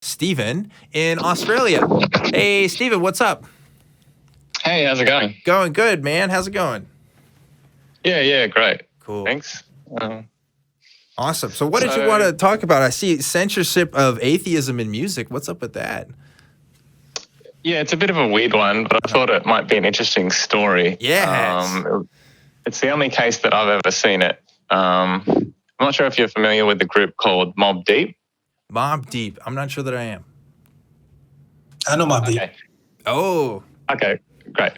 Stephen in Australia. Hey, Stephen, what's up? Hey, how's it going? Going good, man. How's it going? Yeah, great. Cool. Thanks. Awesome. So what did you want to talk about? I see censorship of atheism in music. What's up with that? Yeah, it's a bit of a weird one, but I thought it might be an interesting story. Yes. It's the only case that I've ever seen it. I'm not sure if you're familiar with the group called Mobb Deep. Mobb Deep. I'm not sure that I am. I know Mobb Deep. Okay. Oh. Okay, great.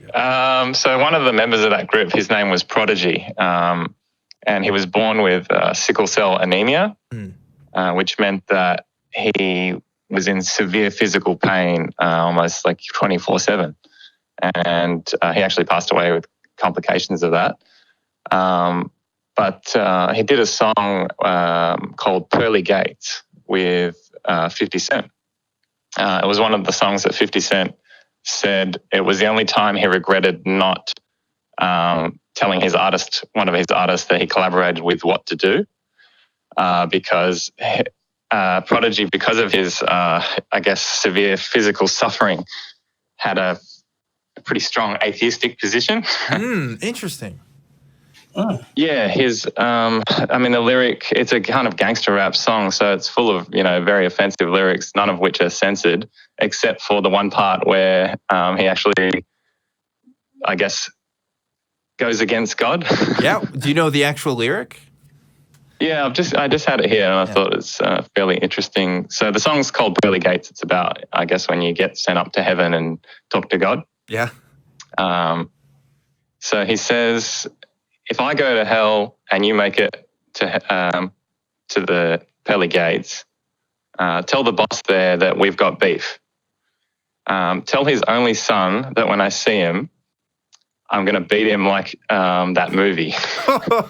So one of the members of that group, his name was Prodigy, and he was born with sickle cell anemia, which meant that he was in severe physical pain, almost like 24/7. And he actually passed away with complications of that. But he did a song called Pearly Gates with 50 Cent. It was one of the songs that 50 Cent said it was the only time he regretted not telling one of his artists that he collaborated with what to do, because Prodigy, because of his, severe physical suffering, had a pretty strong atheistic position. Interesting. Yeah, the lyric, it's a kind of gangster rap song, so it's full of, very offensive lyrics, none of which are censored, except for the one part where he actually, I guess, goes against God. Yeah. Do you know the actual lyric? Yeah, I just had it here, and I thought it's fairly interesting. So the song's called Pearly Gates. It's about, I guess, when you get sent up to heaven and talk to God. Yeah. So he says, if I go to hell and you make it to the pearly gates, tell the boss there that we've got beef. Tell his only son that when I see him, I'm going to beat him like that movie,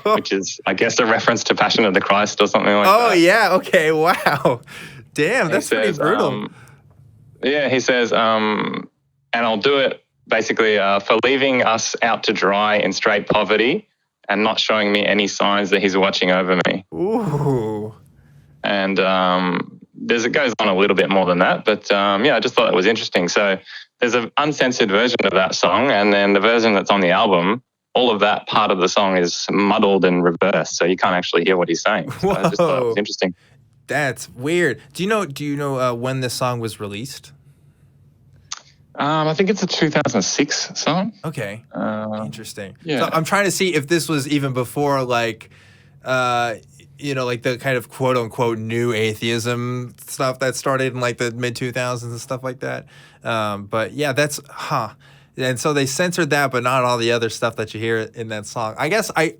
which is, I guess, a reference to Passion of the Christ or something like that. Oh, yeah. Okay. Wow. Damn, that's pretty brutal. He says, and I'll do it basically for leaving us out to dry in straight poverty and not showing me any signs that he's watching over me. Ooh. And it goes on a little bit more than that, but I just thought it was interesting. So there's an uncensored version of that song, and then the version that's on the album, all of that part of the song is muddled and reversed, so you can't actually hear what he's saying. So I just thought it was interesting. That's weird. Do you know when this song was released? I think it's a 2006 song. Okay. Interesting. Yeah. So I'm trying to see if this was even before, like the kind of quote unquote new atheism stuff that started in like the mid 2000s and stuff like that. But yeah, and so they censored that, but not all the other stuff that you hear in that song. I guess I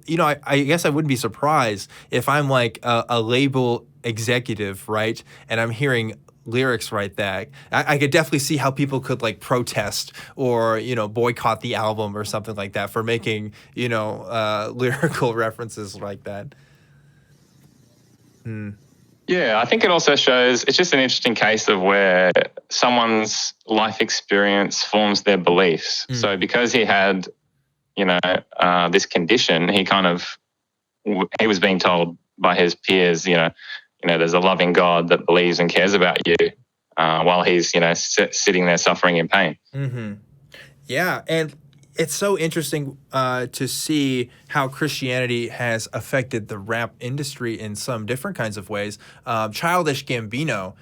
guess I wouldn't be surprised if I'm like a label executive, right? And I'm hearing lyrics right there. I could definitely see how people could like protest or, boycott the album or something like that for making, lyrical references like that. Yeah, I think it also shows, it's just an interesting case of where someone's life experience forms their beliefs. So because he had, this condition, he was being told by his peers, there's a loving God that believes and cares about you, while he's, sitting there suffering in pain. Mm-hmm. Yeah, and it's so interesting to see how Christianity has affected the rap industry in some different kinds of ways. Childish Gambino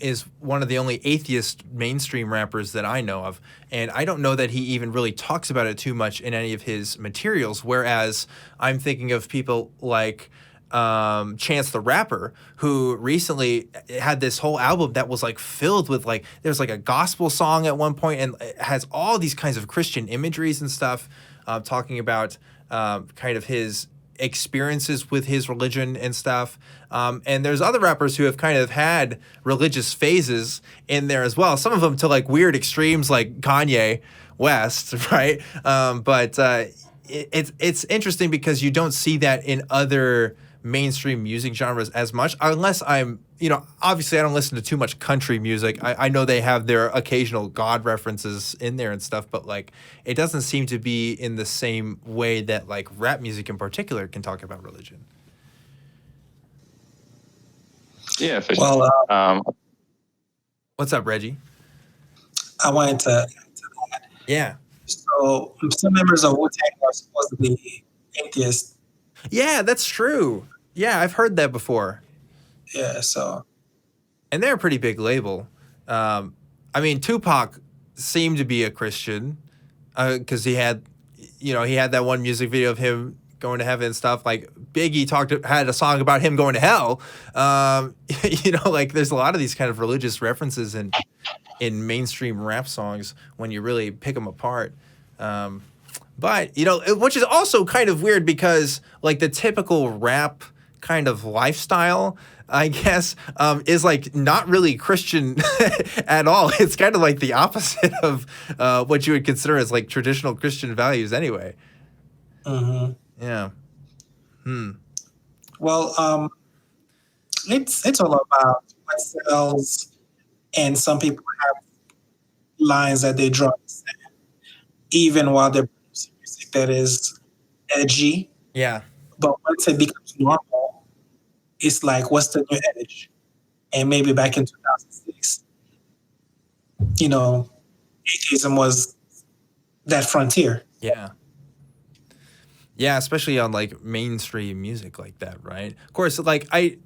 is one of the only atheist mainstream rappers that I know of, and I don't know that he even really talks about it too much in any of his materials, whereas I'm thinking of people like Chance the Rapper, who recently had this whole album that was like filled with like, there's like a gospel song at one point, and it has all these kinds of Christian imageries and stuff, talking about kind of his experiences with his religion and stuff. And there's other rappers who have kind of had religious phases in there as well. Some of them to like weird extremes like Kanye West, right? But it's interesting because you don't see that in other mainstream music genres as much, unless I'm, obviously I don't listen to too much country music. I know they have their occasional God references in there and stuff, but like it doesn't seem to be in the same way that like rap music in particular can talk about religion. Yeah, for sure. What's up, Reggie? I wanted to. Yeah. So some members of Wu-Tang are supposed to be atheists. Yeah, that's true. Yeah, I've heard that before. Yeah. So And they're a pretty big label. I mean, Tupac seemed to be a Christian because he had that one music video of him going to heaven and stuff. Like Biggie had a song about him going to hell. Like there's a lot of these kind of religious references in mainstream rap songs when you really pick them apart. But which is also kind of weird because like the typical rap kind of lifestyle, I guess, is like not really Christian at all. It's kind of like the opposite of what you would consider as like traditional Christian values anyway. Yeah. Well, it's all about what sells, and some people have lines that they draw in the sand, even while they're producing music that is edgy. Yeah. But once it becomes normal, it's like, what's the new edge? And maybe back in 2006, atheism was that frontier. Yeah. Yeah, especially on like mainstream music like that, right? Of course, like I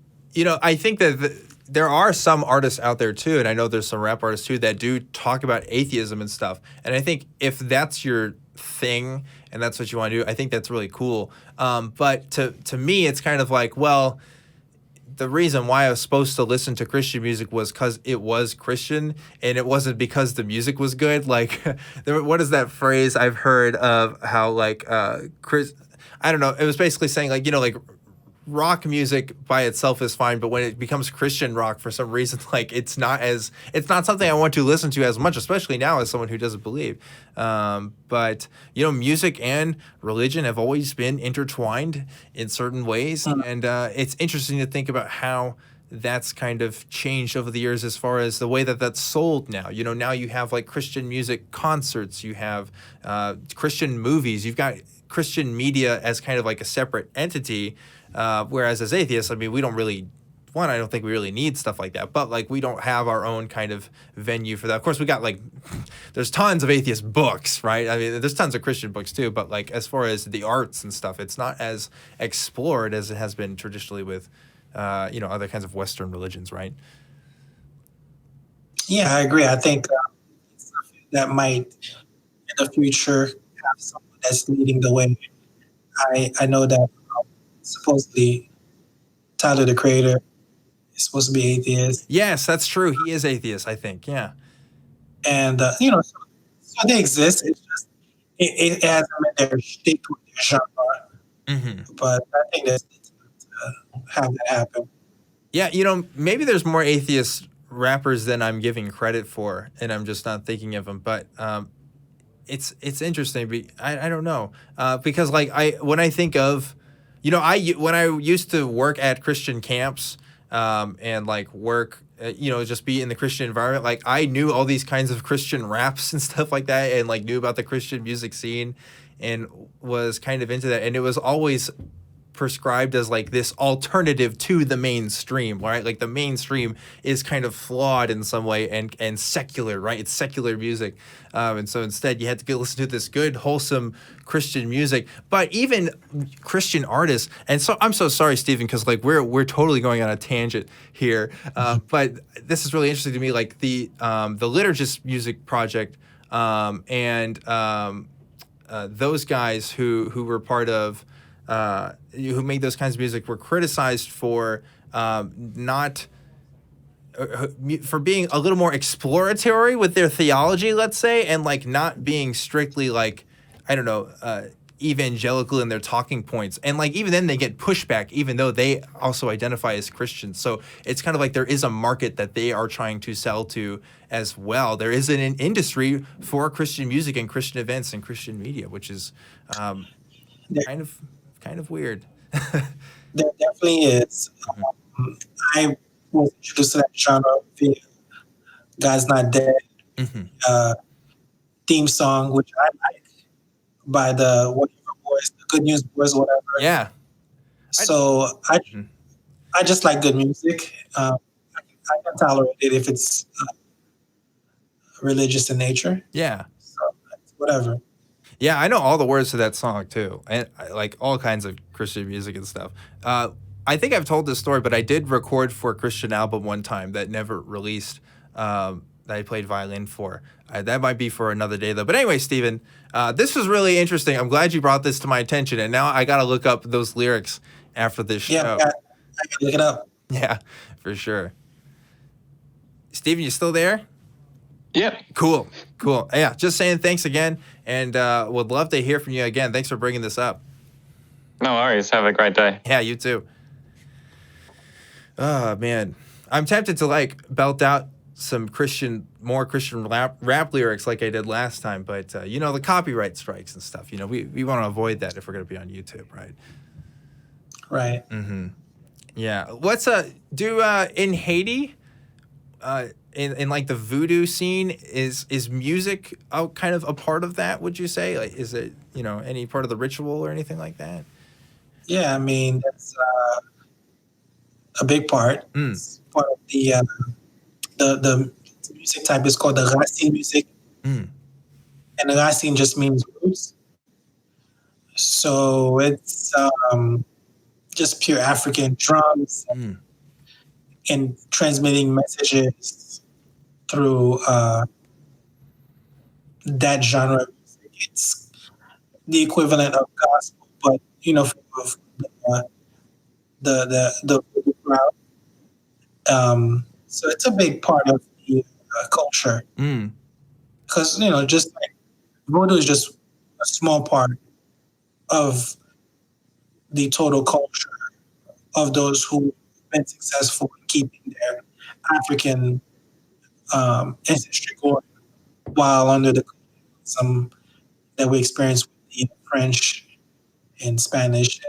think that there are some artists out there too, and I know there's some rap artists too that do talk about atheism and stuff. And I think if that's your thing and that's what you want to do, I think that's really cool. But to me, it's kind of like, well, the reason why I was supposed to listen to Christian music was because it was Christian, and it wasn't because the music was good. Like, what is that phrase I've heard of how like I don't know. It was basically saying like like rock music by itself is fine, but when it becomes Christian rock for some reason, like it's not something I want to listen to as much, especially now as someone who doesn't believe. But music and religion have always been intertwined in certain ways, and it's interesting to think about how that's kind of changed over the years as far as the way that that's sold now. Now you have like Christian music concerts, you have Christian movies, you've got Christian media as kind of like a separate entity. Whereas as atheists, I mean, we don't really, I don't think we really need stuff like that, but like we don't have our own kind of venue for that. Of course, we got like, there's tons of atheist books, right? I mean, there's tons of Christian books too, but like as far as the arts and stuff, it's not as explored as it has been traditionally with, other kinds of Western religions, right? Yeah, I agree. I think that might in the future have someone that's leading the way. I know that supposedly Tyler, the Creator, is supposed to be atheist. Yes, that's true. He is atheist, I think. Yeah. And so they exist. It's just it has them in their shtick with their genre. But I think that's to have that happen. Yeah, maybe there's more atheist rappers than I'm giving credit for, and I'm just not thinking of them. But it's interesting. I don't know because like when I think of when I used to work at Christian camps and like work just be in the Christian environment, like I knew all these kinds of Christian raps and stuff like that, and like knew about the Christian music scene and was kind of into that, and it was always prescribed as like this alternative to the mainstream, right? Like the mainstream is kind of flawed in some way and secular, right? It's secular music. And so instead you had to go listen to this good, wholesome Christian music. But even Christian artists, and so I'm so sorry, Stephen, because like we're totally going on a tangent here. But this is really interesting to me, like the Liturgist Music Project and those guys who were part of who made those kinds of music were criticized for for being a little more exploratory with their theology, let's say, and like not being strictly like, I don't know, evangelical in their talking points. And like even then they get pushback, even though they also identify as Christians. So it's kind of like there is a market that they are trying to sell to as well. There is an industry for Christian music and Christian events and Christian media, which is kind of weird. There definitely is. I was introduced to that genre via God's Not Dead theme song, which I like, by the whatever boys, the Good News Boys, whatever. Yeah. So I just like good music. I can tolerate it if it's religious in nature. Yeah. So whatever. Yeah, I know all the words to that song too, and like all kinds of Christian music and stuff. I think I've told this story, but I did record for a Christian album one time that never released. That I played violin for. That might be for another day though. But anyway, Stephen, this was really interesting. I'm glad you brought this to my attention, and now I got to look up those lyrics after this show. Yeah, I got to look it up. Yeah, for sure. Stephen, you still there? Yeah. Cool. Yeah, just saying thanks again, and would love to hear from you again. Thanks for bringing this up. No worries. Have a great day. Yeah, you too. Oh, man. I'm tempted to, like, belt out some more Christian rap lyrics like I did last time, but, the copyright strikes and stuff, we want to avoid that if we're going to be on YouTube, right? Right. Mm-hmm. Yeah. What's, in Haiti... in like the voodoo scene, is music kind of a part of that, would you say? Like, is it, any part of the ritual or anything like that? Yeah, I mean, that's a big part. It's part of the music type is called the Racine music. And the Racine just means roots. So it's just pure African drums and transmitting messages through that genre of music. It's the equivalent of gospel, but for the crowd. So it's a big part of the culture because just like voodoo is just a small part of the total culture of those who have been successful in keeping their African ancestry going while under the colonialism that we experience with the French and Spanish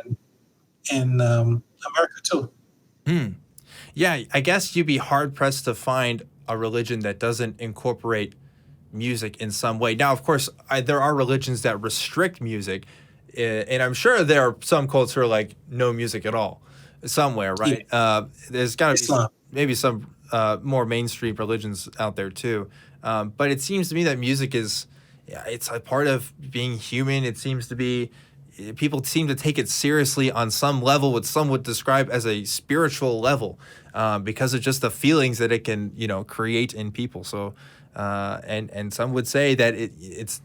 and America too. Yeah, I guess you'd be hard pressed to find a religion that doesn't incorporate music in some way. Now, of course, there are religions that restrict music, and I'm sure there are some cults who are like no music at all somewhere, right? Yeah. There's got to be maybe some more mainstream religions out there too. But it seems to me that music it's a part of being human. It seems to be, people seem to take it seriously on some level, what some would describe as a spiritual level, because of just the feelings that it can, create in people. So, and some would say that it's,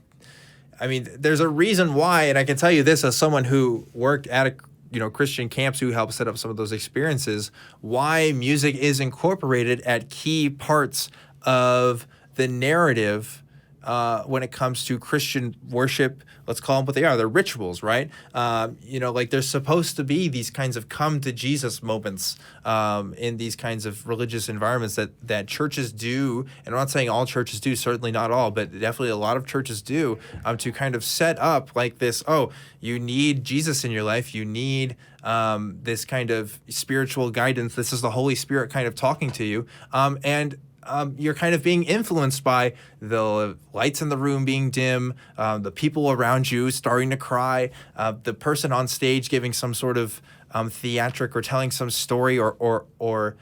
I mean, there's a reason why, and I can tell you this as someone who worked at Christian camps who helped set up some of those experiences, why music is incorporated at key parts of the narrative when it comes to Christian worship. Let's call them what they are. They're rituals, right? Like there's supposed to be these kinds of come to Jesus moments in these kinds of religious environments that churches do. And I'm not saying all churches do, certainly not all, but definitely a lot of churches do, to kind of set up like this, you need Jesus in your life. You need this kind of spiritual guidance. This is the Holy Spirit kind of talking to you. And you're kind of being influenced by the lights in the room being dim, the people around you starting to cry, the person on stage giving some sort of theatric or telling some story or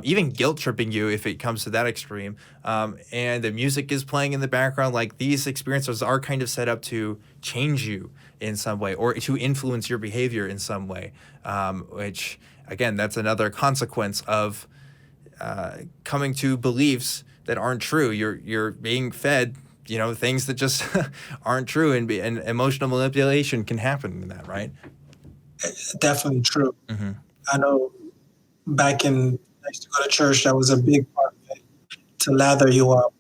even guilt tripping you if it comes to that extreme. And the music is playing in the background. Like these experiences are kind of set up to change you in some way or to influence your behavior in some way, which again, that's another consequence of coming to beliefs that aren't true. You're being fed, things that just aren't true, and emotional manipulation can happen in that, right? Definitely true. I know I used to go to church. That was a big part of it, to lather you up,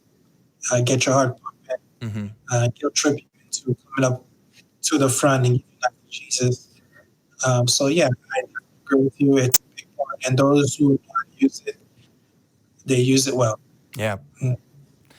get your heart pumping, guilt trip you into coming up to the front and giving life to Jesus. So yeah, I agree with you. It's a big part, and those who use it, they use it well. Yeah.